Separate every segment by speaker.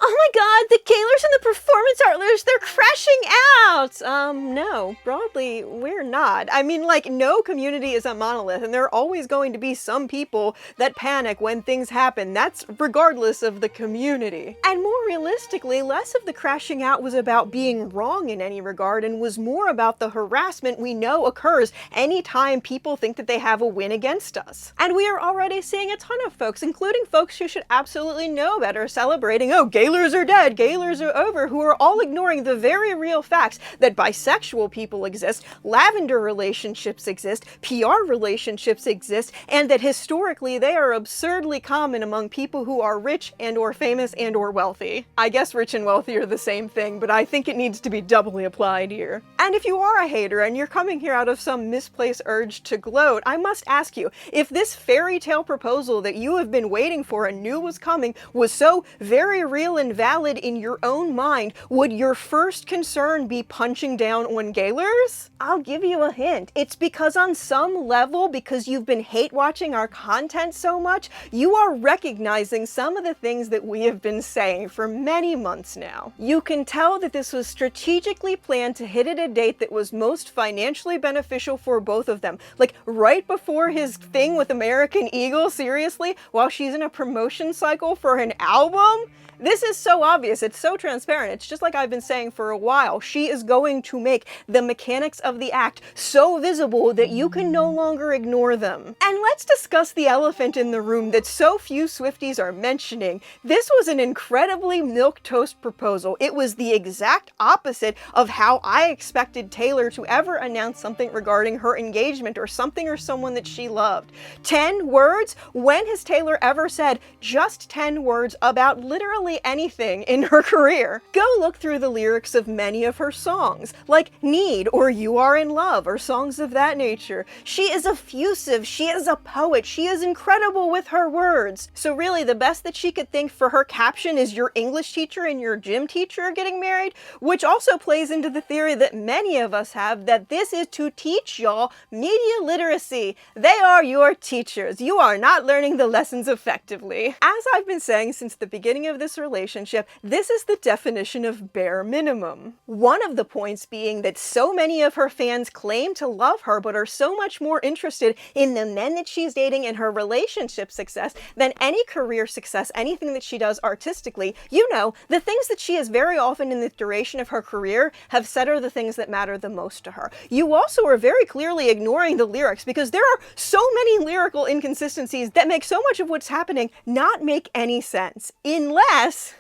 Speaker 1: Oh my god, the Gaylors and the performance ARTLORS, they're crashing out! No, broadly, we're not. I mean, like, no community is a monolith, and there are always going to be some people that panic when things happen. That's regardless of the community. And more realistically, less of the crashing out was about being wrong in any regard, and was more about the harassment we know occurs anytime people think that they have a win against us. And we are already seeing a ton of folks, including folks who should absolutely know better, celebrating, oh, Gaylors are dead, Gaylors are over, who are all ignoring the very real facts that bisexual people exist, lavender relationships exist, PR relationships exist, and that historically they are absurdly common among people who are rich and or famous and or wealthy. I guess rich and wealthy are the same thing, but I think it needs to be doubly applied here. And if you are a hater and you're coming here out of some misplaced urge to gloat, I must ask you, if this fairy tale proposal that you have been waiting for and knew was coming was so very real and valid in your own mind, would your first concern be punching down on Gaylors? I'll give you a hint. It's because on some level, because you've been hate watching our content so much, you are recognizing some of the things that we have been saying for many months now. You can tell that this was strategically planned to hit at a date that was most financially beneficial for both of them. Like, right before his thing with American Eagle, seriously, while she's in a promotion cycle for an album? This is so obvious, it's so transparent, it's just like I've been saying for a while. She is going to make the mechanics of the act so visible that you can no longer ignore them. And let's discuss the elephant in the room that so few Swifties are mentioning. This was an incredibly milquetoast proposal. It was the exact opposite of how I expected Taylor to ever announce something regarding her engagement or something or someone that she loved. 10 words? When has Taylor ever said just 10 words about literally anything in her career? Go look through the lyrics of many of her songs, like Need or You Are in Love or songs of that nature. She is effusive, she is a poet, she is incredible with her words. So really the best that she could think for her caption is your English teacher and your gym teacher are getting married, which also plays into the theory that many of us have that this is to teach y'all media literacy. They are your teachers. You are not learning the lessons effectively. As I've been saying since the beginning of this relationship, this is the definition of bare minimum. One of the points being that so many of her fans claim to love her but are so much more interested in the men that she's dating and her relationship success than any career success, anything that she does artistically. You know, the things that she has very often in the duration of her career have said are the things that matter the most to her. You also are very clearly ignoring the lyrics because there are so many lyrical inconsistencies that make so much of what's happening not make any sense, unless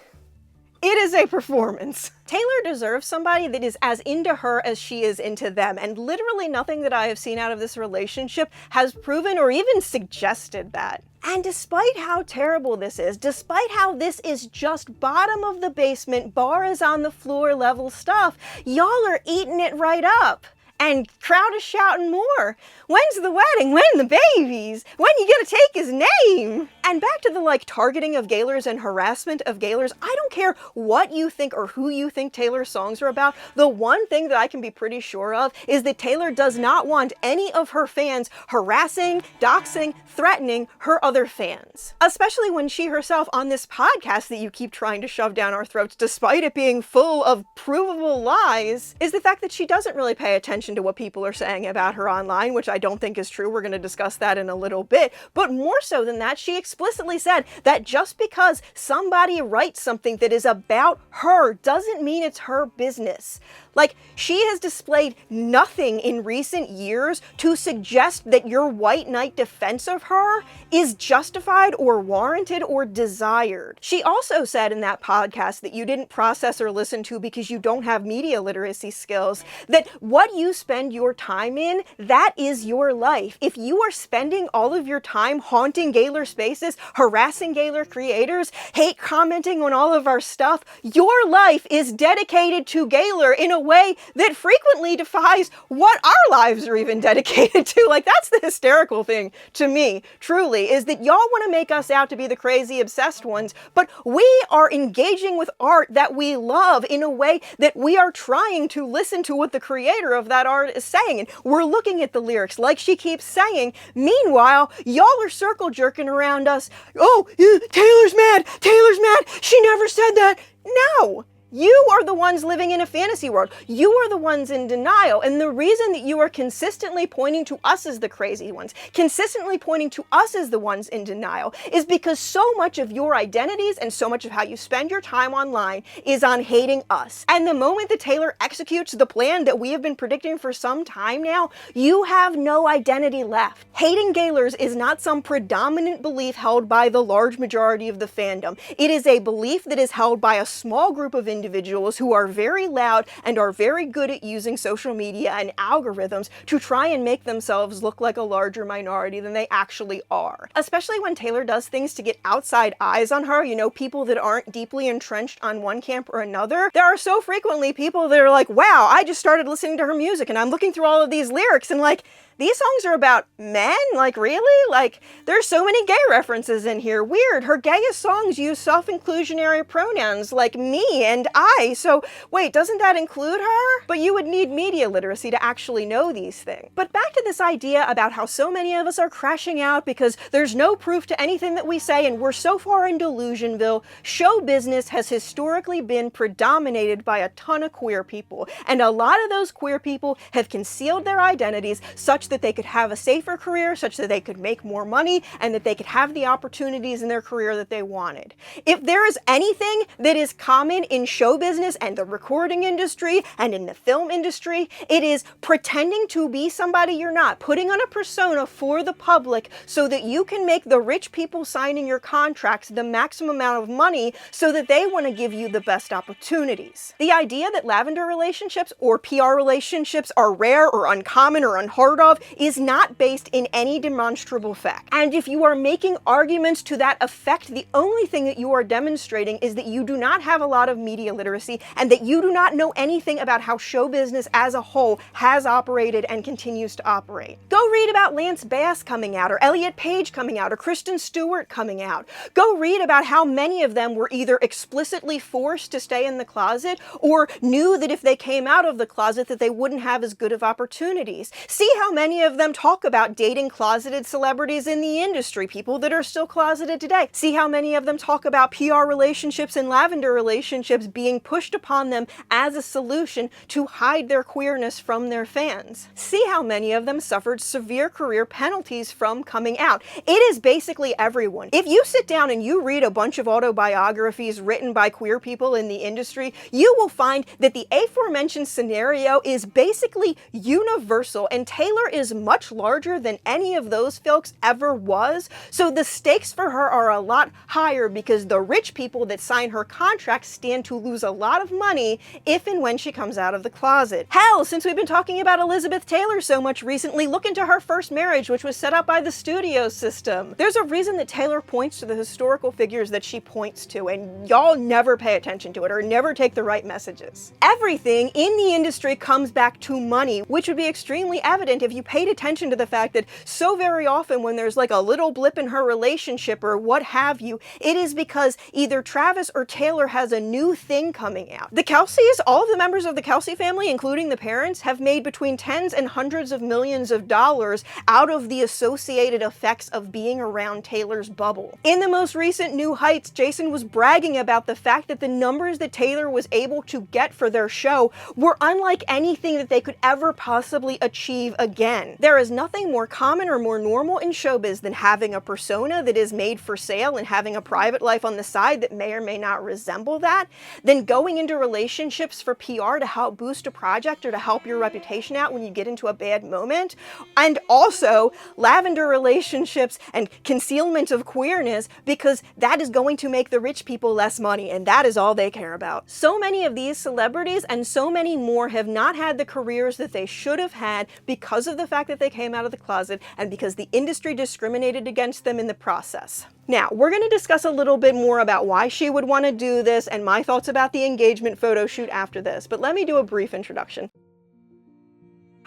Speaker 1: it is a performance. Taylor deserves somebody that is as into her as she is into them, and literally nothing that I have seen out of this relationship has proven or even suggested that. And despite how terrible this is, despite how this is just bottom of the basement, bar is on the floor level stuff, y'all are eating it right up. And crowd is shouting more. When's the wedding? When the babies? When you gonna take his name? And back to the targeting of Gaylors and harassment of Gaylors, I don't care what you think or who you think Taylor's songs are about. The one thing that I can be pretty sure of is that Taylor does not want any of her fans harassing, doxing, threatening her other fans. Especially when she herself on this podcast that you keep trying to shove down our throats, despite it being full of provable lies, is the fact that she doesn't really pay attention to what people are saying about her online, which I don't think is true. We're going to discuss that in a little bit. But more so than that, she explicitly said that just because somebody writes something that is about her doesn't mean it's her business. Like, she has displayed nothing in recent years to suggest that your white knight defense of her is justified or warranted or desired. She also said in that podcast that you didn't process or listen to because you don't have media literacy skills, that what you spend your time in, that is your life. If you are spending all of your time haunting Gaylor spaces, harassing Gaylor creators, hate commenting on all of our stuff, your life is dedicated to Gaylor in a way that frequently defies what our lives are even dedicated to. Like, that's the hysterical thing to me, truly, is that y'all want to make us out to be the crazy obsessed ones, but we are engaging with art that we love in a way that we are trying to listen to what the creator of that art is saying, and we're looking at the lyrics like she keeps saying. Meanwhile, y'all are circle jerking around us. Oh, Taylor's mad, she never said that. No! You are the ones living in a fantasy world. You are the ones in denial. And the reason that you are consistently pointing to us as the crazy ones, consistently pointing to us as the ones in denial, is because so much of your identities and so much of how you spend your time online is on hating us. And the moment that Taylor executes the plan that we have been predicting for some time now, you have no identity left. Hating Gaylors is not some predominant belief held by the large majority of the fandom. It is a belief that is held by a small group of individuals who are very loud and are very good at using social media and algorithms to try and make themselves look like a larger minority than they actually are. Especially when Taylor does things to get outside eyes on her, you know, people that aren't deeply entrenched on one camp or another. There are so frequently people that are like, wow, I just started listening to her music and I'm looking through all of these lyrics and like, these songs are about men? Like, really? Like, there's so many gay references in here. Weird. Her gayest songs use self-inclusionary pronouns like me and I. So, wait, doesn't that include her? But you would need media literacy to actually know these things. But back to this idea about how so many of us are crashing out because there's no proof to anything that we say and we're so far in Delusionville. Show business has historically been predominated by a ton of queer people. And a lot of those queer people have concealed their identities such that they could have a safer career, such that they could make more money, and that they could have the opportunities in their career that they wanted. If there is anything that is common in show business and the recording industry and in the film industry, it is pretending to be somebody you're not, putting on a persona for the public so that you can make the rich people signing your contracts the maximum amount of money so that they want to give you the best opportunities. The idea that lavender relationships or PR relationships are rare or uncommon or unheard of is not based in any demonstrable fact. And if you are making arguments to that effect, the only thing that you are demonstrating is that you do not have a lot of media literacy and that you do not know anything about how show business as a whole has operated and continues to operate. Go read about Lance Bass coming out, or Elliot Page coming out, or Kristen Stewart coming out. Go read about how many of them were either explicitly forced to stay in the closet or knew that if they came out of the closet that they wouldn't have as good of opportunities. See how many of them talk about dating closeted celebrities in the industry, people that are still closeted today. See how many of them talk about PR relationships and lavender relationships being pushed upon them as a solution to hide their queerness from their fans. See how many of them suffered severe career penalties from coming out. It is basically everyone. If you sit down and you read a bunch of autobiographies written by queer people in the industry, you will find that the aforementioned scenario is basically universal, and Taylor is much larger than any of those folks ever was, so the stakes for her are a lot higher because the rich people that sign her contract stand to lose a lot of money if and when she comes out of the closet. Hell, since we've been talking about Elizabeth Taylor so much recently, look into her first marriage, which was set up by the studio system. There's a reason that Taylor points to the historical figures that she points to, and y'all never pay attention to it or never take the right messages. Everything in the industry comes back to money, which would be extremely evident if you paid attention to the fact that so very often when there's like a little blip in her relationship or what have you, it is because either Travis or Taylor has a new thing coming out. The Kelceys, all of the members of the Kelce family, including the parents, have made between tens and hundreds of millions of dollars out of the associated effects of being around Taylor's bubble. In the most recent New Heights, Jason was bragging about the fact that the numbers that Taylor was able to get for their show were unlike anything that they could ever possibly achieve again. There is nothing more common or more normal in showbiz than having a persona that is made for sale and having a private life on the side that may or may not resemble that, than going into relationships for PR to help boost a project or to help your reputation out when you get into a bad moment, and also lavender relationships and concealment of queerness because that is going to make the rich people less money and that is all they care about. So many of these celebrities and so many more have not had the careers that they should have had because of the fact that they came out of the closet and because the industry discriminated against them in the process. Now, we're going to discuss a little bit more about why she would want to do this and my thoughts about the engagement photo shoot after this, but let me do a brief introduction.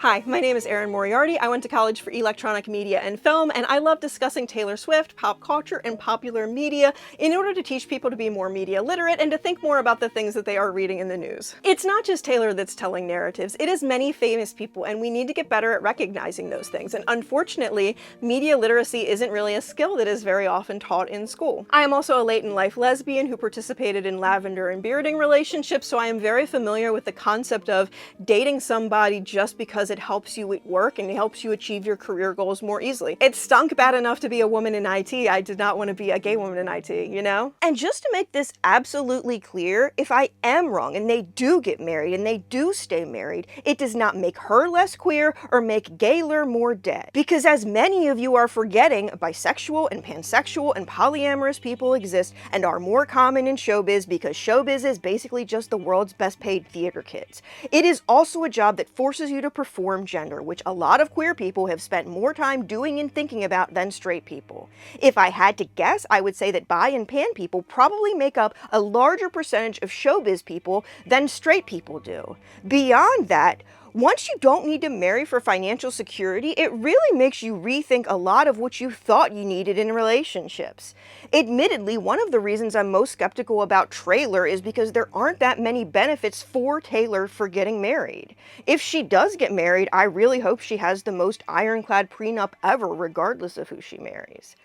Speaker 1: Hi, my name is Erin Moriarty. I went to college for electronic media and film, and I love discussing Taylor Swift, pop culture, and popular media in order to teach people to be more media literate and to think more about the things that they are reading in the news. It's not just Taylor that's telling narratives, it is many famous people, and we need to get better at recognizing those things. And unfortunately, media literacy isn't really a skill that is very often taught in school. I am also a late-in-life lesbian who participated in lavender and bearding relationships, so I am very familiar with the concept of dating somebody just because it helps you at work and it helps you achieve your career goals more easily. It stunk bad enough to be a woman in IT. I did not want to be a gay woman in IT, you know? And just to make this absolutely clear, if I am wrong and they do get married and they do stay married, it does not make her less queer or make Gaylor more dead. Because as many of you are forgetting, bisexual and pansexual and polyamorous people exist and are more common in showbiz because showbiz is basically just the world's best paid theater kids. It is also a job that forces you to perform gender, which a lot of queer people have spent more time doing and thinking about than straight people. If I had to guess, I would say that bi and pan people probably make up a larger percentage of showbiz people than straight people do. Beyond that, once you don't need to marry for financial security, it really makes you rethink a lot of what you thought you needed in relationships. Admittedly, one of the reasons I'm most skeptical about Taylor is because there aren't that many benefits for Taylor for getting married. If she does get married, I really hope she has the most ironclad prenup ever, regardless of who she marries.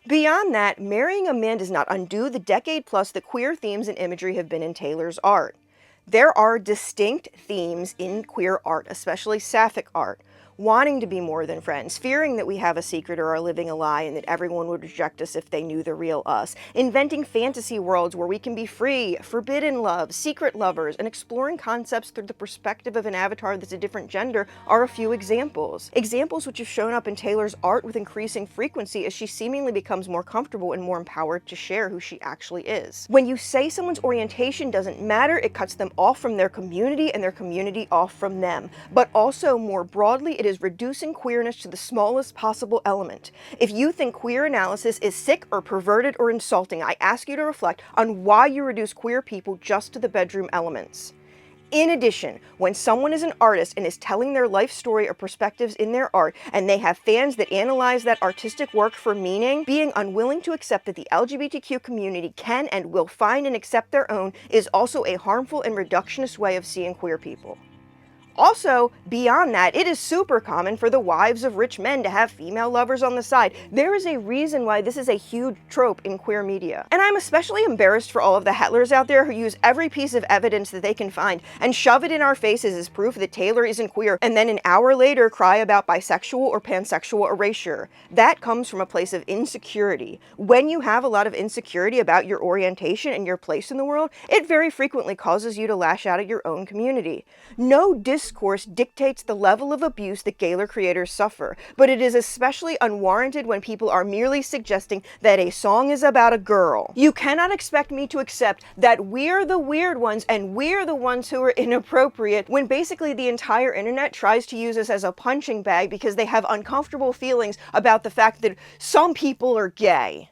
Speaker 1: Beyond that, marrying a man does not undo the decade plus that queer themes and imagery have been in Taylor's art. There are distinct themes in queer art, especially sapphic art, wanting to be more than friends, fearing that we have a secret or are living a lie and that everyone would reject us if they knew the real us, inventing fantasy worlds where we can be free, forbidden love, secret lovers, and exploring concepts through the perspective of an avatar that's a different gender are a few examples. Examples which have shown up in Taylor's art with increasing frequency as she seemingly becomes more comfortable and more empowered to share who she actually is. When you say someone's orientation doesn't matter, it cuts them off from their community and their community off from them. But also, more broadly, it is reducing queerness to the smallest possible element. If you think queer analysis is sick or perverted or insulting, I ask you to reflect on why you reduce queer people just to the bedroom elements. In addition, when someone is an artist and is telling their life story or perspectives in their art, and they have fans that analyze that artistic work for meaning, being unwilling to accept that the LGBTQ community can and will find and accept their own is also a harmful and reductionist way of seeing queer people. Also, beyond that, it is super common for the wives of rich men to have female lovers on the side. There is a reason why this is a huge trope in queer media. And I'm especially embarrassed for all of the Hetlors out there who use every piece of evidence that they can find and shove it in our faces as proof that Taylor isn't queer, and then an hour later cry about bisexual or pansexual erasure. That comes from a place of insecurity. When you have a lot of insecurity about your orientation and your place in the world, it very frequently causes you to lash out at your own community. No discourse dictates the level of abuse that Gaylor creators suffer, but it is especially unwarranted when people are merely suggesting that a song is about a girl. You cannot expect me to accept that we're the weird ones and we're the ones who are inappropriate when basically the entire internet tries to use us as a punching bag because they have uncomfortable feelings about the fact that some people are gay.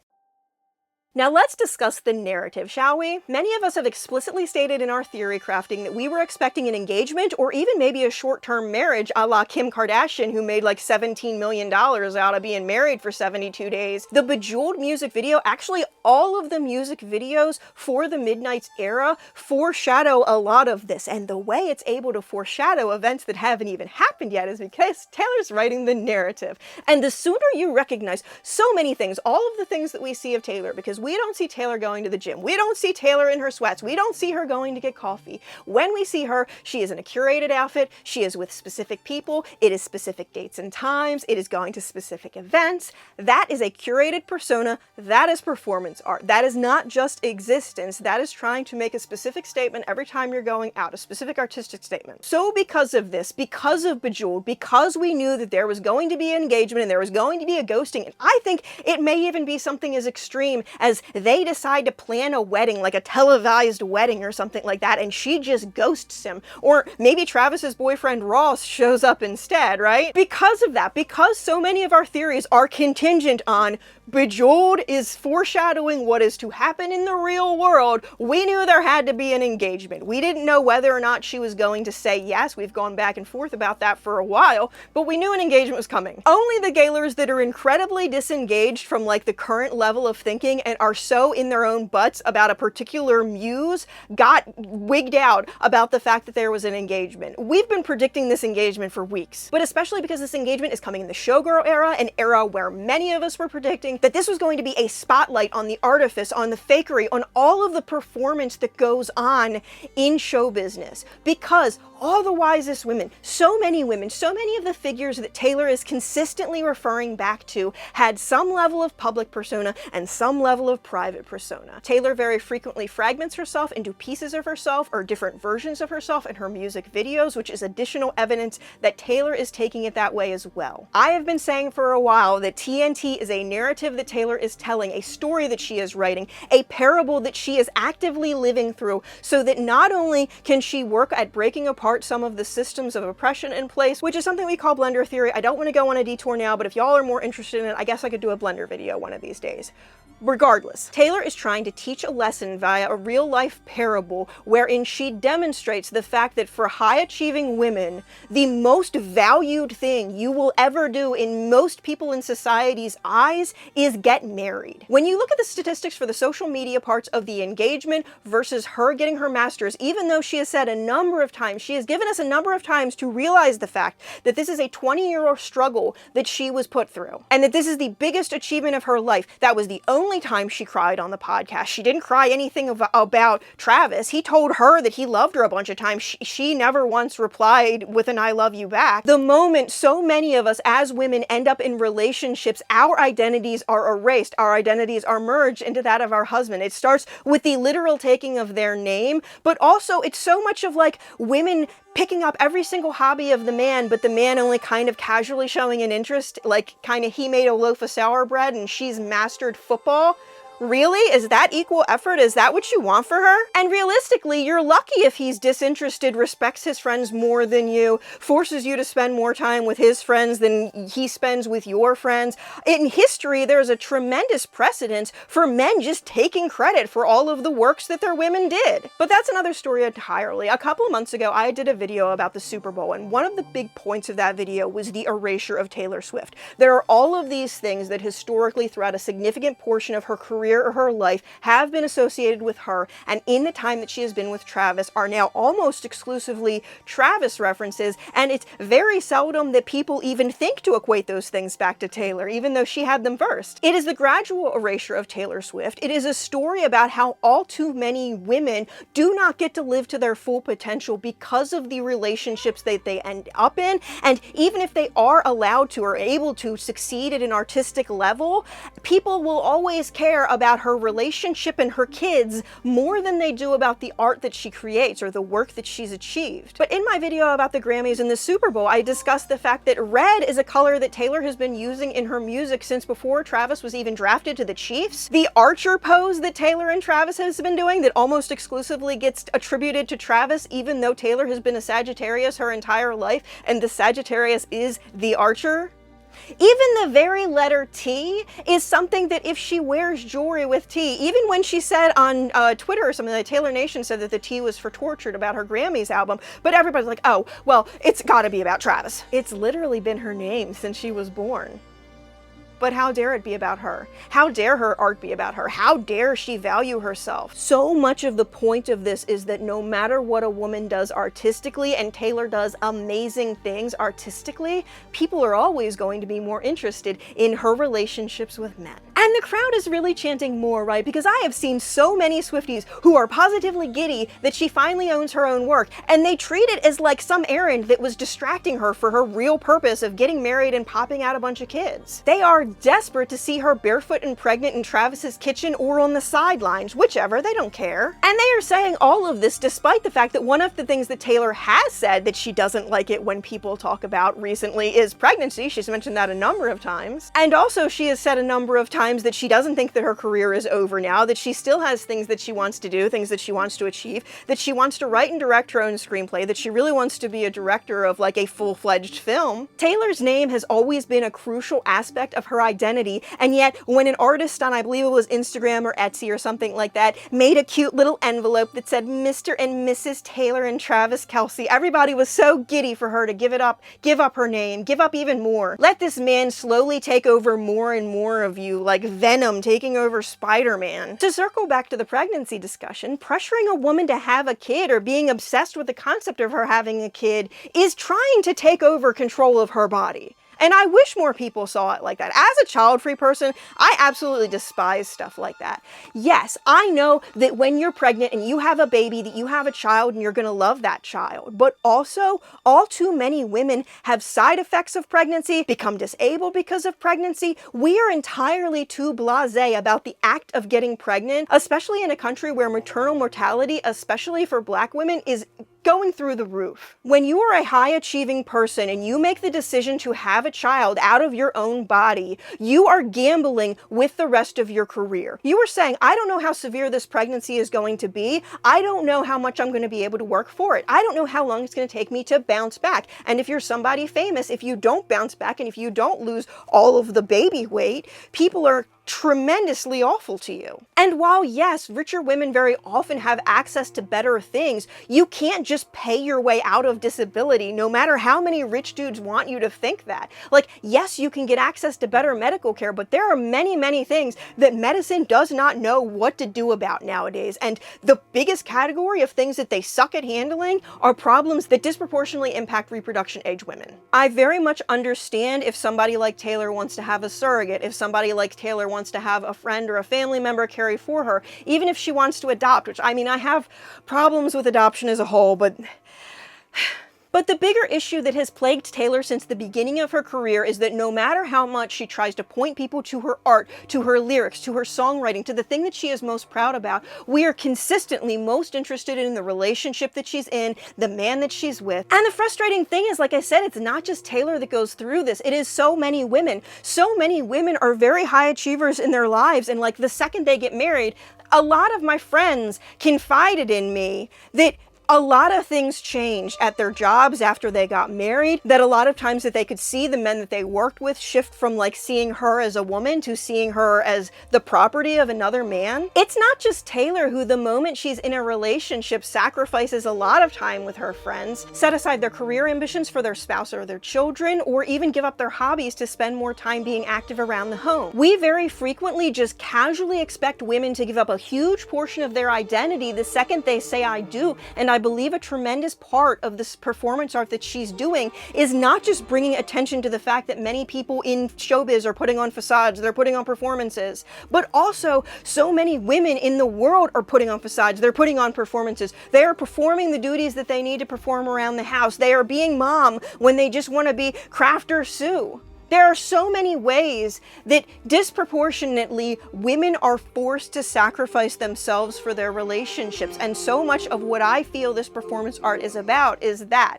Speaker 1: Now let's discuss the narrative, shall we? Many of us have explicitly stated in our theory crafting that we were expecting an engagement or even maybe a short-term marriage a la Kim Kardashian, who made like $17 million out of being married for 72 days. The Bejeweled music video, actually all of the music videos for the Midnight's era foreshadow a lot of this, and the way it's able to foreshadow events that haven't even happened yet is because Taylor's writing the narrative. And the sooner you recognize so many things, all of the things that we see of Taylor, because we don't see Taylor going to the gym. We don't see Taylor in her sweats. We don't see her going to get coffee. When we see her, she is in a curated outfit. She is with specific people. It is specific dates and times. It is going to specific events. That is a curated persona. That is performance art. That is not just existence. That is trying to make a specific statement every time you're going out, a specific artistic statement. So because of this, because of Bejeweled, because we knew that there was going to be an engagement and there was going to be a ghosting, and I think it may even be something as extreme as they decide to plan a wedding, like a televised wedding or something like that, and she just ghosts him. Or maybe Travis's boyfriend Ross shows up instead, right? Because of that, because so many of our theories are contingent on Bejeweled is foreshadowing what is to happen in the real world. We knew there had to be an engagement. We didn't know whether or not she was going to say yes. We've gone back and forth about that for a while, but we knew an engagement was coming. Only the Gaylors that are incredibly disengaged from like the current level of thinking and are so in their own butts about a particular muse got wigged out about the fact that there was an engagement. We've been predicting this engagement for weeks, but especially because this engagement is coming in the showgirl era, an era where many of us were predicting that this was going to be a spotlight on the artifice, on the fakery, on all of the performance that goes on in show business. Because all the wisest women, so many of the figures that Taylor is consistently referring back to had some level of public persona and some level of private persona. Taylor very frequently fragments herself into pieces of herself or different versions of herself in her music videos, which is additional evidence that Taylor is taking it that way as well. I have been saying for a while that TNT is a narrative that Taylor is telling, a story that she is writing, a parable that she is actively living through, so that not only can she work at breaking apart some of the systems of oppression in place, which is something we call blender theory. I don't want to go on a detour now, but if y'all are more interested in it, I guess I could do a blender video one of these days. Regardless, Taylor is trying to teach a lesson via a real-life parable wherein she demonstrates the fact that for high-achieving women, the most valued thing you will ever do in most people in society's eyes is get married. When you look at the statistics for the social media parts of the engagement versus her getting her master's, even though she has said a number of times, she has given us a number of times to realize the fact that this is a 20-year struggle that she was put through, and that this is the biggest achievement of her life. That was the only time she cried on the podcast. She didn't cry anything about Travis. He told her that he loved her a bunch of times. She never once replied with an I love you back. The moment so many of us as women end up in relationships, our identities are erased. Our identities are merged into that of our husband. It starts with the literal taking of their name, but also it's so much of like women picking up every single hobby of the man, but the man only kind of casually showing an interest, like kind of he made a loaf of sour bread and she's mastered football. Really? Is that equal effort? Is that what you want for her? And realistically, you're lucky if he's disinterested, respects his friends more than you, forces you to spend more time with his friends than he spends with your friends. In history, there's a tremendous precedent for men just taking credit for all of the works that their women did. But that's another story entirely. A couple of months ago, I did a video about the Super Bowl, and one of the big points of that video was the erasure of Taylor Swift. There are all of these things that historically, throughout a significant portion of her career or her life, have been associated with her, and in the time that she has been with Travis are now almost exclusively Travis references, and it's very seldom that people even think to equate those things back to Taylor, even though she had them first. It is the gradual erasure of Taylor Swift. It is a story about how all too many women do not get to live to their full potential because of the relationships that they end up in, and even if they are allowed to or able to succeed at an artistic level, people will always care about her relationship and her kids more than they do about the art that she creates or the work that she's achieved. But in my video about the Grammys and the Super Bowl, I discussed the fact that red is a color that Taylor has been using in her music since before Travis was even drafted to the Chiefs. The Archer pose that Taylor and Travis has been doing that almost exclusively gets attributed to Travis, even though Taylor has been a Sagittarius her entire life and the Sagittarius is the Archer. Even the very letter T is something that if she wears jewelry with T, even when she said on Twitter or something, that Taylor Nation said that the T was for Tortured about her Grammys album, but everybody's like, oh, well, it's gotta be about Travis. It's literally been her name since she was born. But how dare it be about her? How dare her art be about her? How dare she value herself? So much of the point of this is that no matter what a woman does artistically, and Taylor does amazing things artistically, people are always going to be more interested in her relationships with men. And the crowd is really chanting more, right? Because I have seen so many Swifties who are positively giddy that she finally owns her own work, and they treat it as like some errand that was distracting her for her real purpose of getting married and popping out a bunch of kids. They are desperate to see her barefoot and pregnant in Travis's kitchen or on the sidelines, whichever, they don't care. And they are saying all of this despite the fact that one of the things that Taylor has said that she doesn't like it when people talk about recently is pregnancy. She's mentioned that a number of times. And also she has said a number of times that she doesn't think that her career is over now, that she still has things that she wants to do, things that she wants to achieve, that she wants to write and direct her own screenplay, that she really wants to be a director of like a full-fledged film. Taylor's name has always been a crucial aspect of her her identity, and yet when an artist on, I believe it was Instagram or Etsy or something like that, made a cute little envelope that said Mr. and Mrs. Taylor and Travis Kelce, everybody was so giddy for her to give up her name, give up even more. Let this man slowly take over more and more of you, like Venom taking over Spider-Man. To circle back to the pregnancy discussion, pressuring a woman to have a kid or being obsessed with the concept of her having a kid is trying to take over control of her body. And I wish more people saw it like that. As a child-free person, I absolutely despise stuff like that. Yes, I know that when you're pregnant and you have a baby, that you have a child and you're gonna love that child. But also, all too many women have side effects of pregnancy, become disabled because of pregnancy. We are entirely too blasé about the act of getting pregnant, especially in a country where maternal mortality, especially for Black women, is going through the roof. When you are a high-achieving person and you make the decision to have a child out of your own body, you are gambling with the rest of your career. You are saying, I don't know how severe this pregnancy is going to be. I don't know how much I'm going to be able to work for it. I don't know how long it's going to take me to bounce back. And if you're somebody famous, if you don't bounce back and if you don't lose all of the baby weight, people are tremendously awful to you. And while yes, richer women very often have access to better things, you can't just pay your way out of disability, no matter how many rich dudes want you to think that. Like, yes, you can get access to better medical care, but there are many, many things that medicine does not know what to do about nowadays. And the biggest category of things that they suck at handling are problems that disproportionately impact reproduction age women. I very much understand if somebody like Taylor wants to have a surrogate, if somebody like Taylor wants to have a friend or a family member carry for her, even if she wants to adopt, which I mean, I have problems with adoption as a whole, but the bigger issue that has plagued Taylor since the beginning of her career is that no matter how much she tries to point people to her art, to her lyrics, to her songwriting, to the thing that she is most proud about, we are consistently most interested in the relationship that she's in, the man that she's with. And the frustrating thing is, like I said, it's not just Taylor that goes through this. It is so many women. So many women are very high achievers in their lives, and like the second they get married, a lot of my friends confided in me that a lot of things changed at their jobs after they got married, that a lot of times that they could see the men that they worked with shift from like seeing her as a woman to seeing her as the property of another man. It's not just Taylor who, the moment she's in a relationship, sacrifices a lot of time with her friends, set aside their career ambitions for their spouse or their children, or even give up their hobbies to spend more time being active around the home. We very frequently just casually expect women to give up a huge portion of their identity the second they say I do, and I believe a tremendous part of this performance art that she's doing is not just bringing attention to the fact that many people in showbiz are putting on facades, they're putting on performances, but also so many women in the world are putting on facades, they're putting on performances, they are performing the duties that they need to perform around the house, they are being mom when they just want to be Crafter Sue. There are so many ways that disproportionately women are forced to sacrifice themselves for their relationships, and so much of what I feel this performance art is about is that.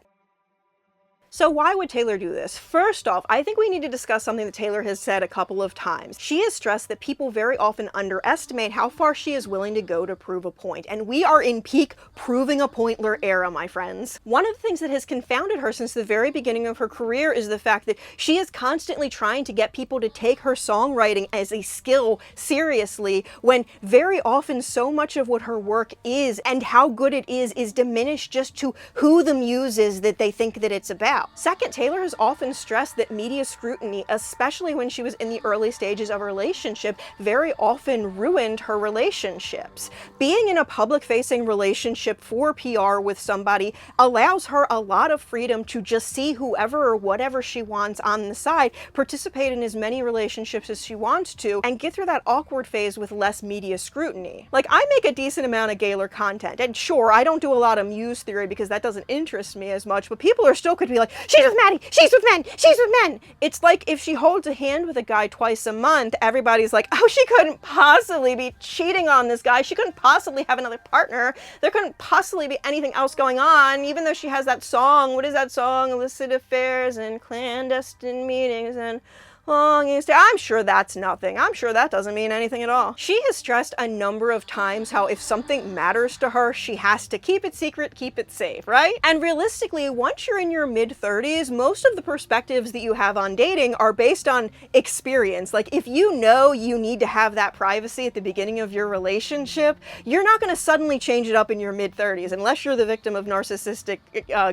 Speaker 1: So why would Taylor do this? First off, I think we need to discuss something that Taylor has said a couple of times. She has stressed that people very often underestimate how far she is willing to go to prove a point, and we are in peak proving a pointler era, my friends. One of the things that has confounded her since the very beginning of her career is the fact that she is constantly trying to get people to take her songwriting as a skill seriously, when very often so much of what her work is and how good it is diminished just to who the muse is that they think that it's about. Second, Taylor has often stressed that media scrutiny, especially when she was in the early stages of a relationship, very often ruined her relationships. Being in a public-facing relationship for PR with somebody allows her a lot of freedom to just see whoever or whatever she wants on the side, participate in as many relationships as she wants to, and get through that awkward phase with less media scrutiny. Like, I make a decent amount of Gaylor content, and sure, I don't do a lot of muse theory because that doesn't interest me as much, but people are still could be like, she's with Maddie, she's with men, she's with men. It's like if she holds a hand with a guy twice a month, everybody's like, oh, she couldn't possibly be cheating on this guy. She couldn't possibly have another partner. There couldn't possibly be anything else going on, even though she has that song. What is that song? Illicit affairs and clandestine meetings and long you stay. I'm sure that's nothing. I'm sure that doesn't mean anything at all. She has stressed a number of times how if something matters to her, she has to keep it secret, keep it safe, right? And realistically, once you're in your mid-30s, most of the perspectives that you have on dating are based on experience. Like, if you know you need to have that privacy at the beginning of your relationship, you're not going to suddenly change it up in your mid-30s unless you're the victim of narcissistic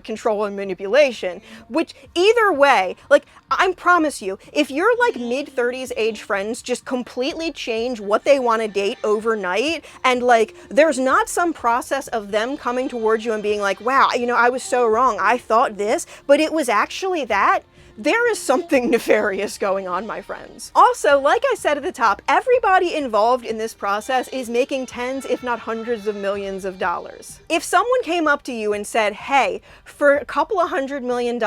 Speaker 1: control and manipulation. Which, either way, like, I promise you, if your like mid-30s age friends just completely change what they want to date overnight, and like there's not some process of them coming towards you and being like, wow, you know, I was so wrong, I thought this, but it was actually that, there is something nefarious going on, my friends. Also, like I said at the top, everybody involved in this process is making tens, if not hundreds of millions of dollars. If someone came up to you and said, hey, for a couple of $100 million,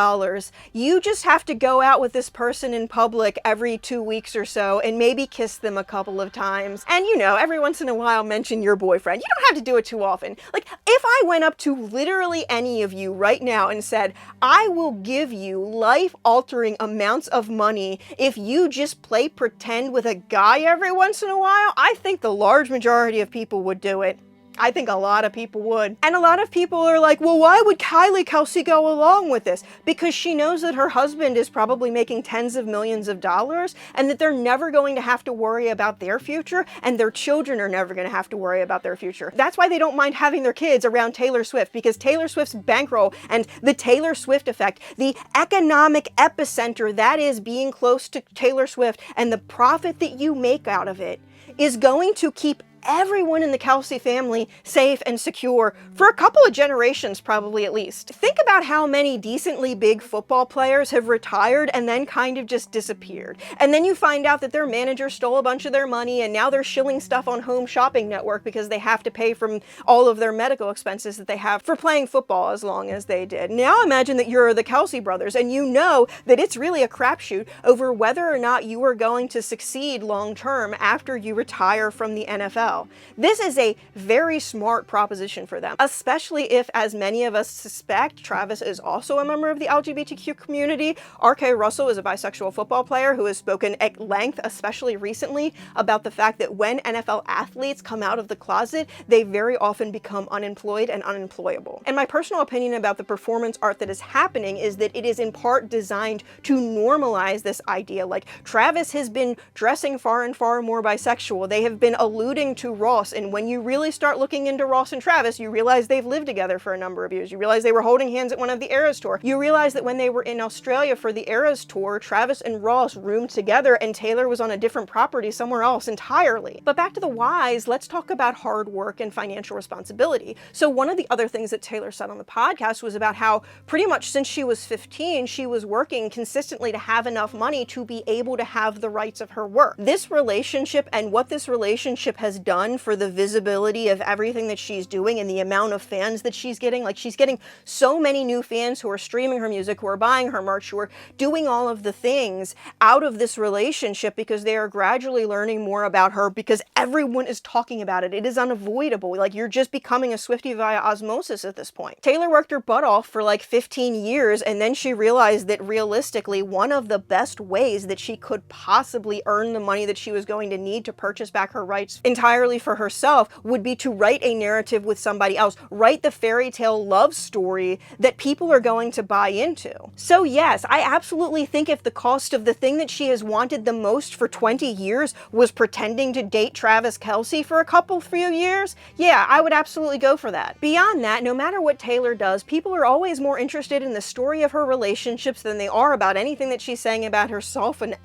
Speaker 1: you just have to go out with this person in public every 2 weeks or so and maybe kiss them a couple of times, and you know, every once in a while mention your boyfriend. You don't have to do it too often. Like, if I went up to literally any of you right now and said, I will give you life-altering amounts of money if you just play pretend with a guy every once in a while, I think the large majority of people would do it. I think a lot of people would. And a lot of people are like, well, why would Kylie Kelsey go along with this? Because she knows that her husband is probably making tens of millions of dollars and that they're never going to have to worry about their future, and their children are never going to have to worry about their future. That's why they don't mind having their kids around Taylor Swift, because Taylor Swift's bankroll and the Taylor Swift effect, the economic epicenter that is being close to Taylor Swift, and the profit that you make out of it is going to keep everyone in the Kelsey family safe and secure for a couple of generations, probably at least. Think about how many decently big football players have retired and then kind of just disappeared. And then you find out that their manager stole a bunch of their money and now they're shilling stuff on Home Shopping Network because they have to pay from all of their medical expenses that they have for playing football as long as they did. Now imagine that you're the Kelsey brothers and you know that it's really a crapshoot over whether or not you are going to succeed long term after you retire from the NFL. This is a very smart proposition for them, especially if, as many of us suspect, Travis is also a member of the LGBTQ community. R.K. Russell is a bisexual football player who has spoken at length, especially recently, about the fact that when NFL athletes come out of the closet, they very often become unemployed and unemployable. And my personal opinion about the performance art that is happening is that it is in part designed to normalize this idea. Like, Travis has been dressing far and far more bisexual. They have been alluding to Ross, and when you really start looking into Ross and Travis, you realize they've lived together for a number of years. You realize they were holding hands at one of the Eras tour. You realize that when they were in Australia for the Eras tour, Travis and Ross roomed together and Taylor was on a different property somewhere else entirely. But back to the whys, let's talk about hard work and financial responsibility. So one of the other things that Taylor said on the podcast was about how pretty much since she was 15, she was working consistently to have enough money to be able to have the rights of her work. This relationship and what this relationship has done for the visibility of everything that she's doing and the amount of fans that she's getting. Like, she's getting so many new fans who are streaming her music, who are buying her merch, who are doing all of the things out of this relationship because they are gradually learning more about her because everyone is talking about it. It is unavoidable. Like, you're just becoming a Swiftie via osmosis at this point. Taylor worked her butt off for like 15 years and then she realized that realistically one of the best ways that she could possibly earn the money that she was going to need to purchase back her rights entirely for herself would be to write a narrative with somebody else, write the fairy tale love story that people are going to buy into. So yes, I absolutely think if the cost of the thing that she has wanted the most for 20 years was pretending to date Travis Kelce for a few years, yeah, I would absolutely go for that. Beyond that, no matter what Taylor does, people are always more interested in the story of her relationships than they are about anything that she's saying about herself and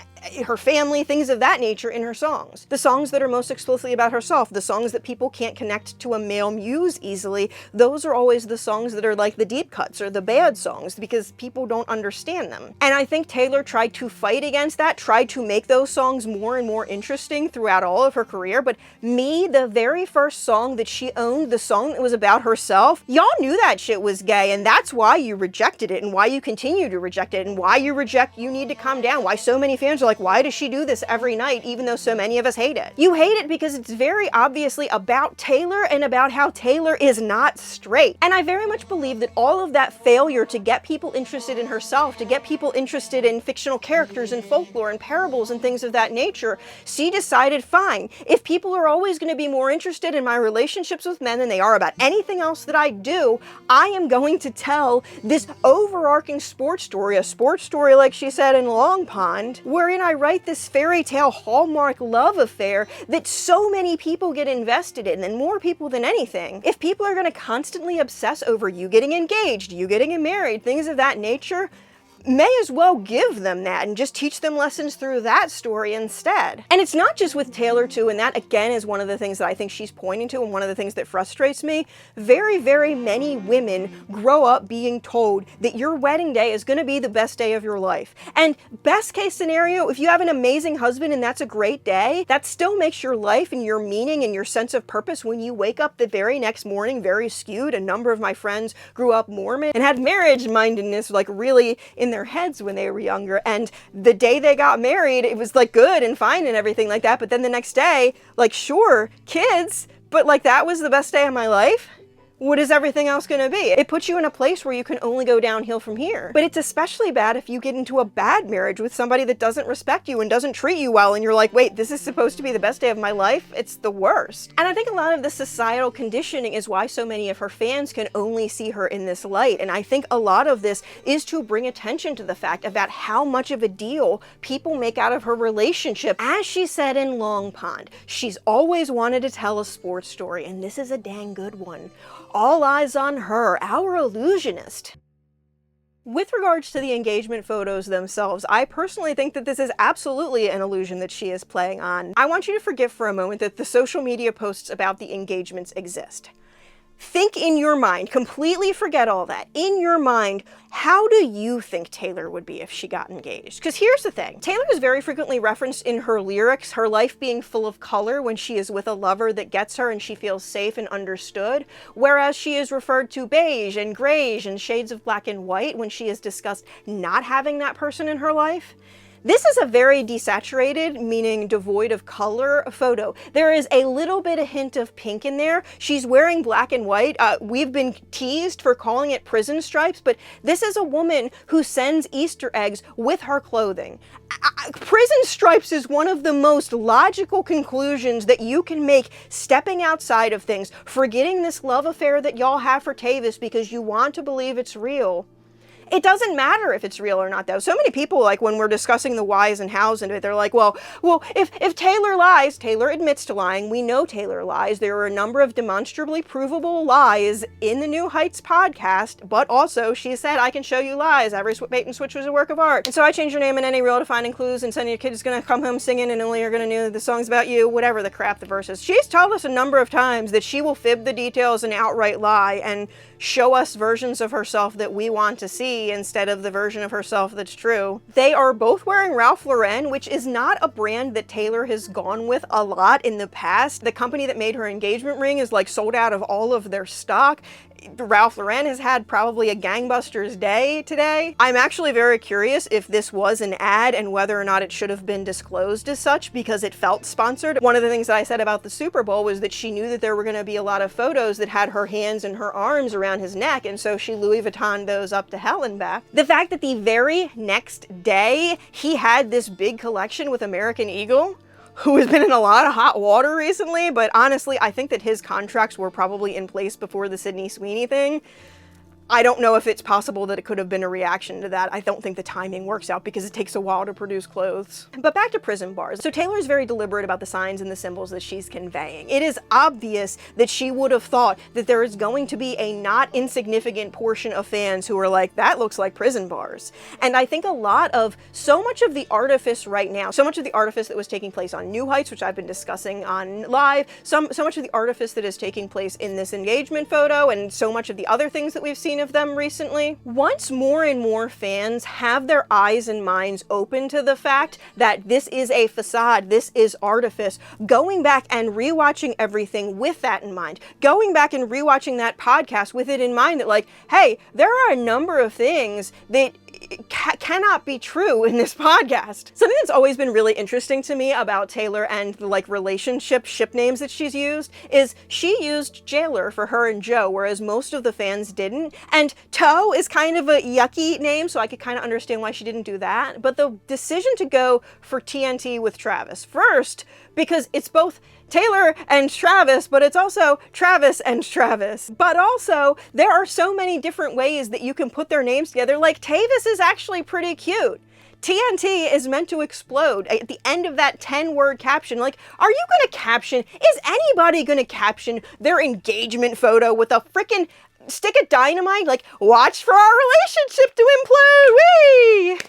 Speaker 1: her family, things of that nature in her songs. The songs that are most explicitly about herself, the songs that people can't connect to a male muse easily, those are always the songs that are like the deep cuts or the bad songs because people don't understand them. And I think Taylor tried to fight against that, tried to make those songs more and more interesting throughout all of her career, but Me, the very first song that she owned, the song that was about herself, y'all knew that shit was gay, and that's why you rejected it, and why you continue to reject it, and why you reject You Need to Calm Down, why so many fans are like, why does she do this every night even though so many of us hate it? You hate it because it's very obviously about Taylor and about how Taylor is not straight. And I very much believe that all of that failure to get people interested in herself, to get people interested in fictional characters and folklore and parables and things of that nature, she decided, fine, if people are always going to be more interested in my relationships with men than they are about anything else that I do, I am going to tell this overarching sports story, a sports story like she said in Long Pond, wherein I write this fairy tale hallmark love affair that so many people get invested in, and more people than anything. If people are going to constantly obsess over you getting engaged, you getting married, things of that nature, may as well give them that and just teach them lessons through that story instead. And it's not just with Taylor too, and that again is one of the things that I think she's pointing to and one of the things that frustrates me. Very, very many women grow up being told that your wedding day is going to be the best day of your life. And best case scenario, if you have an amazing husband and that's a great day, that still makes your life and your meaning and your sense of purpose when you wake up the very next morning very skewed. A number of my friends grew up Mormon and had marriage mindedness like really in their heads when they were younger, and the day they got married it was like good and fine and everything like that, but then the next day, like, sure, kids, but like that was the best day of my life? What is everything else going to be? It puts you in a place where you can only go downhill from here. But it's especially bad if you get into a bad marriage with somebody that doesn't respect you and doesn't treat you well, and you're like, wait, this is supposed to be the best day of my life? It's the worst. And I think a lot of the societal conditioning is why so many of her fans can only see her in this light. And I think a lot of this is to bring attention to the fact about how much of a deal people make out of her relationship. As she said in Long Pond, she's always wanted to tell a sports story, and this is a dang good one. All eyes on her, our illusionist. With regards to the engagement photos themselves, I personally think that this is absolutely an illusion that she is playing on. I want you to forget for a moment that the social media posts about the engagements exist. Think in your mind, completely forget all that. In your mind, how do you think Taylor would be if she got engaged? Because here's the thing. Taylor is very frequently referenced in her lyrics, her life being full of color when she is with a lover that gets her and she feels safe and understood, whereas she is referred to beige and grayish and shades of black and white when she is discussed not having that person in her life. This is a very desaturated, meaning devoid of color, photo. There is a little bit of hint of pink in there. She's wearing black and white. We've been teased for calling it prison stripes, but this is a woman who sends Easter eggs with her clothing. Prison stripes is one of the most logical conclusions that you can make stepping outside of things, forgetting this love affair that y'all have for Tavis because you want to believe it's real. It doesn't matter if it's real or not, though. So many people, like, when we're discussing the whys and hows into it, they're like, well, if Taylor lies, Taylor admits to lying. We know Taylor lies. There are a number of demonstrably provable lies in the New Heights podcast, but also she said, I can show you lies. Every bait and switch was a work of art. And so I changed your name in any reel to finding clues, and suddenly your kid is going to come home singing and only you're going to know the song's about you, whatever the crap the verse is. She's told us a number of times that she will fib the details and outright lie and show us versions of herself that we want to see instead of the version of herself that's true. They are both wearing Ralph Lauren, which is not a brand that Taylor has gone with a lot in the past. The company that made her engagement ring is like sold out of all of their stock. Ralph Lauren has had probably a gangbusters day today. I'm actually very curious if this was an ad and whether or not it should have been disclosed as such because it felt sponsored. One of the things that I said about the Super Bowl was that she knew that there were going to be a lot of photos that had her hands and her arms around his neck, and so she Louis Vuitton those up to hell and back. The fact that the very next day he had this big collection with American Eagle, who has been in a lot of hot water recently, but honestly, I think that his contracts were probably in place before the Sydney Sweeney thing. I don't know if it's possible that it could have been a reaction to that. I don't think the timing works out because it takes a while to produce clothes. But back to prison bars. So Taylor is very deliberate about the signs and the symbols that she's conveying. It is obvious that she would have thought that there is going to be a not insignificant portion of fans who are like, that looks like prison bars. And I think a lot of, so much of the artifice right now, so much of the artifice that was taking place on New Heights, which I've been discussing on live, so much of the artifice that is taking place in this engagement photo, and so much of the other things that we've seen of them recently. Once more and more fans have their eyes and minds open to the fact that this is a facade, this is artifice, going back and rewatching everything with that in mind, going back and rewatching that podcast with it in mind that like, hey, there are a number of things that cannot be true in this podcast. Something that's always been really interesting to me about Taylor and the like relationship ship names that she's used is she used Gaylor for her and Joe, whereas most of the fans didn't. And Toe is kind of a yucky name, so I could kind of understand why she didn't do that. But the decision to go for TNT with Travis, first, because it's both Taylor and Travis, but it's also Travis and Travis. But also, there are so many different ways that you can put their names together. Like, Tavis is actually pretty cute. TNT is meant to explode at the end of that 10-word caption. Like, are you gonna caption, is anybody gonna caption their engagement photo with a frickin' stick of dynamite? Like, watch for our relationship to implode, whee!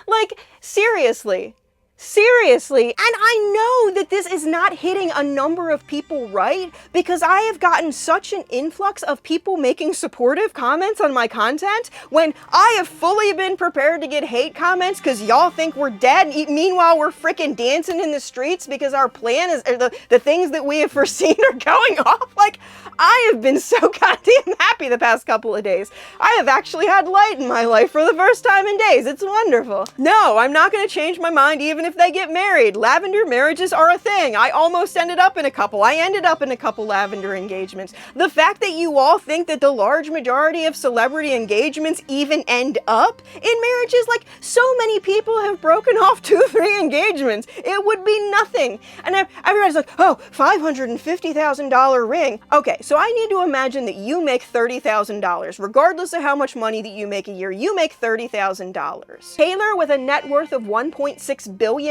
Speaker 1: Like, seriously. Seriously, and I know that this is not hitting a number of people right, because I have gotten such an influx of people making supportive comments on my content when I have fully been prepared to get hate comments because y'all think we're dead. Meanwhile, we're freaking dancing in the streets because our plan is, the things that we have foreseen are going off. Like, I have been so goddamn happy the past couple of days. I have actually had light in my life for the first time in days. It's wonderful. No, I'm not going to change my mind even if they get married. Lavender marriages are a thing. I almost ended up in a couple. I ended up in a couple lavender engagements. The fact that you all think that the large majority of celebrity engagements even end up in marriages, like, so many people have broken off 2-3 engagements. It would be nothing. And everybody's like, oh, $550,000 ring. Okay, so I need to imagine that you make $30,000. Regardless of how much money that you make a year, you make $30,000. Taylor, with a net worth of $1.6 billion,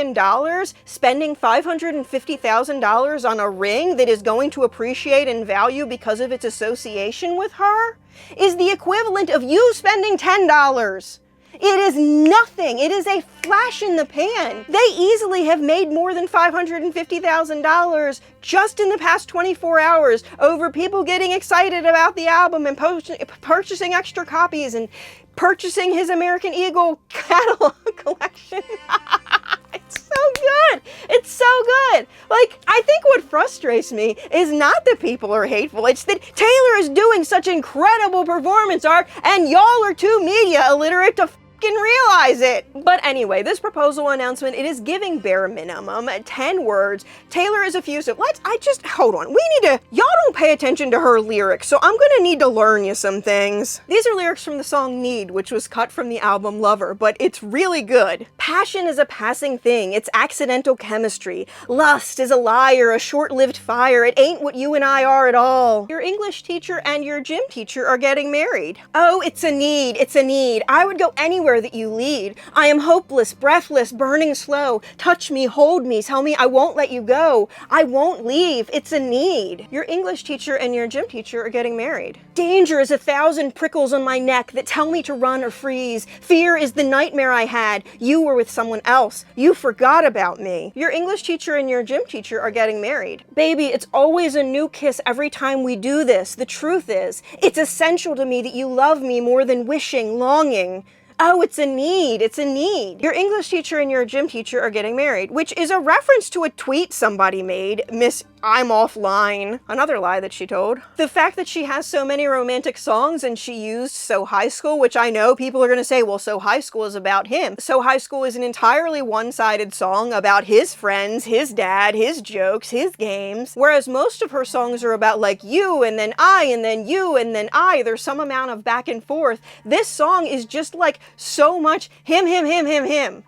Speaker 1: spending $550,000 on a ring that is going to appreciate in value because of its association with her, is the equivalent of you spending $10. It is nothing. It is a flash in the pan. They easily have made more than $550,000 just in the past 24 hours over people getting excited about the album and purchasing extra copies and purchasing his American Eagle catalog collection. It's so good. It's so good. Like, I think what frustrates me is not that people are hateful. It's that Taylor is doing such incredible performance art and y'all are too media illiterate to realize it. But anyway, this proposal announcement, it is giving bare minimum 10 words. Taylor is effusive. Hold on. Y'all don't pay attention to her lyrics, so I'm gonna need to learn you some things. These are lyrics from the song Need, which was cut from the album Lover, but it's really good. Passion is a passing thing. It's accidental chemistry. Lust is a liar, a short-lived fire. It ain't what you and I are at all. Your English teacher and your gym teacher are getting married. Oh, it's a need. It's a need. I would go anywhere that you lead. I am hopeless, breathless, burning slow. Touch me, hold me, tell me I won't let you go. I won't leave. It's a need. Your English teacher and your gym teacher are getting married. Danger is 1,000 prickles on my neck that tell me to run or freeze. Fear is the nightmare I had. You were with someone else. You forgot about me. Your English teacher and your gym teacher are getting married. Baby, it's always a new kiss every time we do this. The truth is, it's essential to me that you love me more than wishing, longing. Oh, it's a need. It's a need. Your English teacher and your gym teacher are getting married, which is a reference to a tweet somebody made, Miss I'm offline. Another lie that she told. The fact that she has so many romantic songs and she used So High School, which I know people are going to say, well, So High School is about him. So High School is an entirely one-sided song about his friends, his dad, his jokes, his games, whereas most of her songs are about like you and then I and then you and then I. There's some amount of back and forth. This song is just like so much him.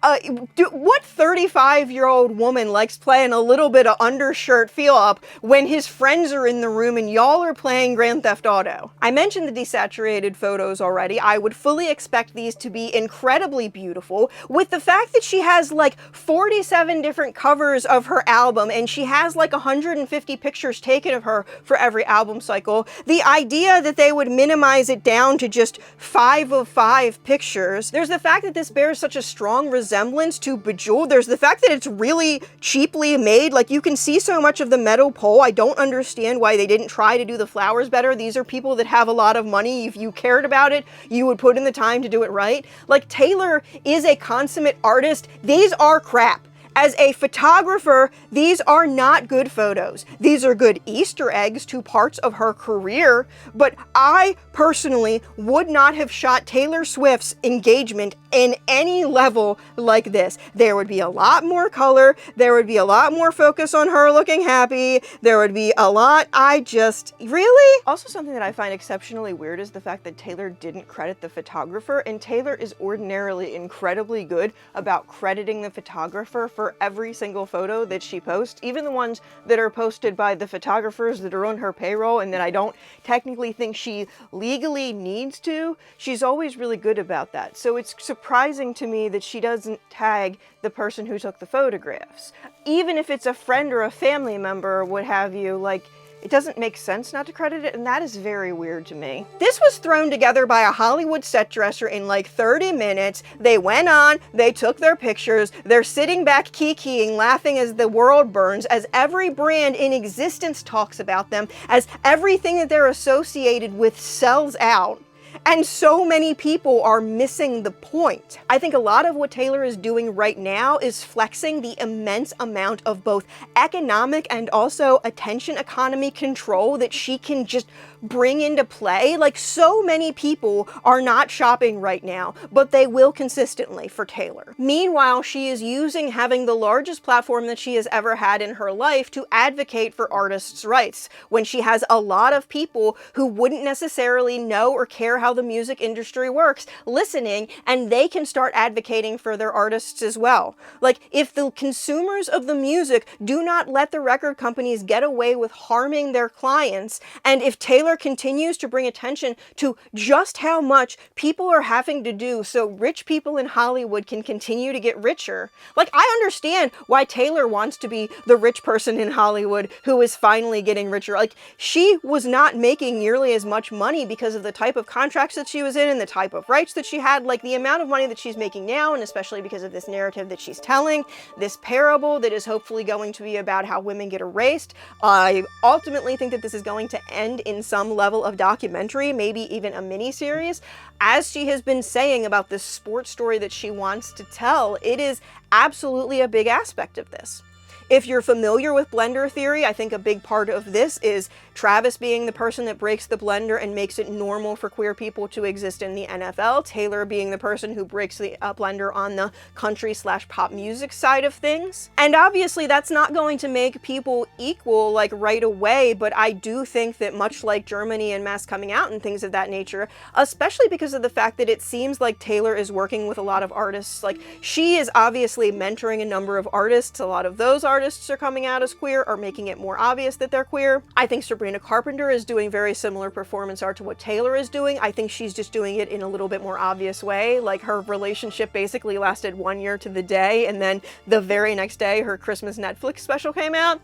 Speaker 1: What 35-year-old woman likes playing a little bit of undershirt feel up when his friends are in the room and y'all are playing Grand Theft Auto? I mentioned the desaturated photos already. I would fully expect these to be incredibly beautiful. With the fact that she has like 47 different covers of her album and she has like 150 pictures taken of her for every album cycle, the idea that they would minimize it down to just 5 of 5 pictures. There's the fact that this bears such a strong resemblance to Bejeweled. There's the fact that it's really cheaply made. Like, you can see so much of the metal pole. I don't understand why they didn't try to do the flowers better. These are people that have a lot of money. If you cared about it, you would put in the time to do it right. Like, Taylor is a consummate artist. These are crap. As a photographer, these are not good photos. These are good Easter eggs to parts of her career, but I personally would not have shot Taylor Swift's engagement in any level like this. There would be a lot more color, there would be a lot more focus on her looking happy, there would be a lot, really? Also, something that I find exceptionally weird is the fact that Taylor didn't credit the photographer, and Taylor is ordinarily incredibly good about crediting the photographer for every single photo that she posts, even the ones that are posted by the photographers that are on her payroll and that I don't technically think she legally needs to. She's always really good about that. So it's surprising to me that she doesn't tag the person who took the photographs. Even if it's a friend or a family member or what have you, like, it doesn't make sense not to credit it, and that is very weird to me. This was thrown together by a Hollywood set dresser in like 30 minutes. They went on, they took their pictures, they're sitting back kikiing, laughing as the world burns, as every brand in existence talks about them, as everything that they're associated with sells out. And so many people are missing the point. I think a lot of what Taylor is doing right now is flexing the immense amount of both economic and also attention economy control that she can just bring into play. Like, so many people are not shopping right now, but they will consistently for Taylor. Meanwhile, she is using having the largest platform that she has ever had in her life to advocate for artists' rights, when she has a lot of people who wouldn't necessarily know or care how the music industry works listening, and they can start advocating for their artists as well. Like, if the consumers of the music do not let the record companies get away with harming their clients, and if Taylor continues to bring attention to just how much people are having to do so rich people in Hollywood can continue to get richer. Like, I understand why Taylor wants to be the rich person in Hollywood who is finally getting richer. Like, she was not making nearly as much money because of the type of contracts that she was in and the type of rights that she had. Like, the amount of money that she's making now, and especially because of this narrative that she's telling, this parable that is hopefully going to be about how women get erased. I ultimately think that this is going to end in some level of documentary, maybe even a mini-series. As she has been saying about this sports story that she wants to tell, it is absolutely a big aspect of this. If you're familiar with blender theory, I think a big part of this is Travis being the person that breaks the blender and makes it normal for queer people to exist in the NFL, Taylor being the person who breaks the blender on the country/pop music side of things. And obviously that's not going to make people equal like right away, but I do think that much like Germany and Mass Coming Out and things of that nature, especially because of the fact that it seems like Taylor is working with a lot of artists, like she is obviously mentoring a number of artists, a lot of those artists are coming out as queer or making it more obvious that they're queer. I think Sabrina Carpenter is doing very similar performance art to what Taylor is doing. I think she's just doing it in a little bit more obvious way. Like, her relationship basically lasted 1 year to the day, and then the very next day her Christmas Netflix special came out.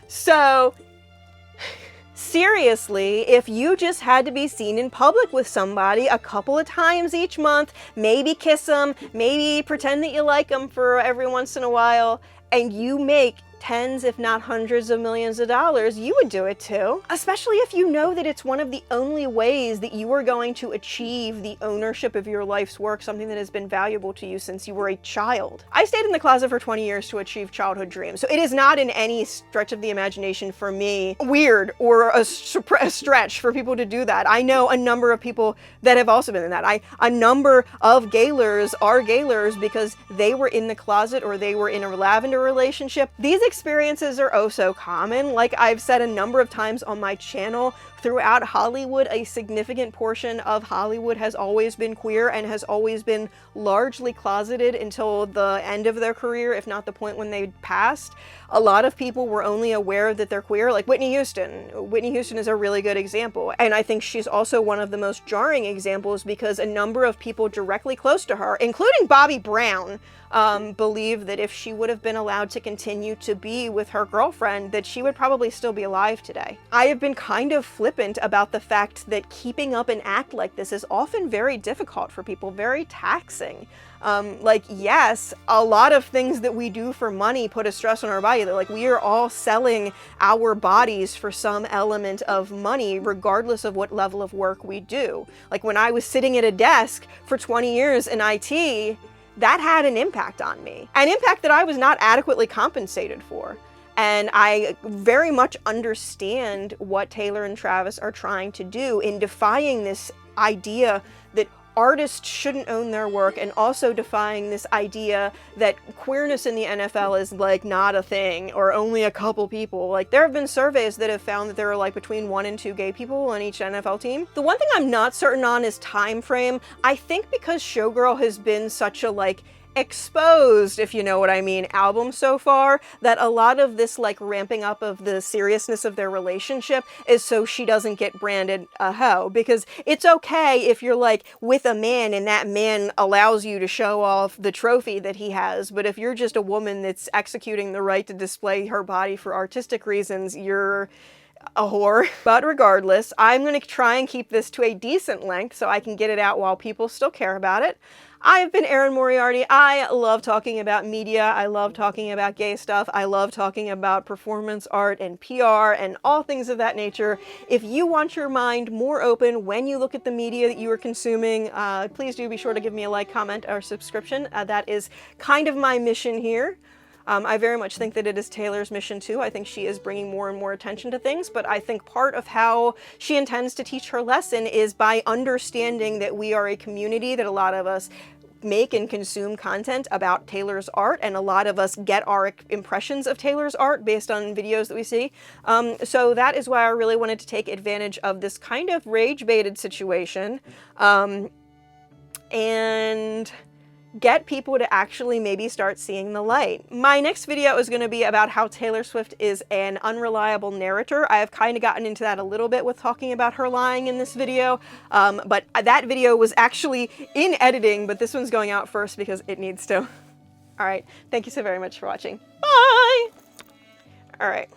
Speaker 1: So seriously, if you just had to be seen in public with somebody a couple of times each month, maybe kiss them, maybe pretend that you like them for every once in a while, and you make tens, if not hundreds of millions of dollars, you would do it too. Especially if you know that it's one of the only ways that you are going to achieve the ownership of your life's work, something that has been valuable to you since you were a child. I stayed in the closet for 20 years to achieve childhood dreams, so it is not in any stretch of the imagination for me weird or a stretch for people to do that. I know a number of people that have also been in that. A number of Gaylors are Gaylors because they were in the closet or they were in a lavender relationship. These experiences are oh so common. Like I've said a number of times on my channel, throughout Hollywood, a significant portion of Hollywood has always been queer and has always been largely closeted until the end of their career, if not the point when they passed. A lot of people were only aware that they're queer, like Whitney Houston. Whitney Houston is a really good example, and I think she's also one of the most jarring examples because a number of people directly close to her, including Bobby Brown, believe that if she would have been allowed to continue to be with her girlfriend, that she would probably still be alive today. I have been kind of flippant about the fact that keeping up an act like this is often very difficult for people, very taxing. Like, yes, a lot of things that we do for money put a stress on our body. That, like, we are all selling our bodies for some element of money, regardless of what level of work we do. Like, when I was sitting at a desk for 20 years in IT, that had an impact on me. An impact that I was not adequately compensated for. And I very much understand what Taylor and Travis are trying to do in defying this idea that artists shouldn't own their work, and also defying this idea that queerness in the NFL is like not a thing, or only a couple people. Like, there have been surveys that have found that there are like between 1 and 2 gay people on each NFL team. The one thing I'm not certain on is time frame. I think because Showgirl has been such a like exposed, if you know what I mean, album so far, that a lot of this like ramping up of the seriousness of their relationship is so she doesn't get branded a hoe. Because it's okay if you're like with a man and that man allows you to show off the trophy that he has, but if you're just a woman that's executing the right to display her body for artistic reasons, you're a whore. But regardless, I'm gonna try and keep this to a decent length so I can get it out while people still care about it. I've been Erin Moriarty. I love talking about media. I love talking about gay stuff. I love talking about performance art and PR and all things of that nature. If you want your mind more open when you look at the media that you are consuming, please do be sure to give me a like, comment, or subscription. That is kind of my mission here. I very much think that it is Taylor's mission too. I think she is bringing more and more attention to things, but I think part of how she intends to teach her lesson is by understanding that we are a community, that a lot of us make and consume content about Taylor's art, and a lot of us get our impressions of Taylor's art based on videos that we see. So that is why I really wanted to take advantage of this kind of rage-baited situation and get people to actually maybe start seeing the light. My next video is going to be about how Taylor Swift is an unreliable narrator. I have kind of gotten into that a little bit with talking about her lying in this video, but that video was actually in editing, but this one's going out first because it needs to. All right, thank you so very much for watching. Bye! All right.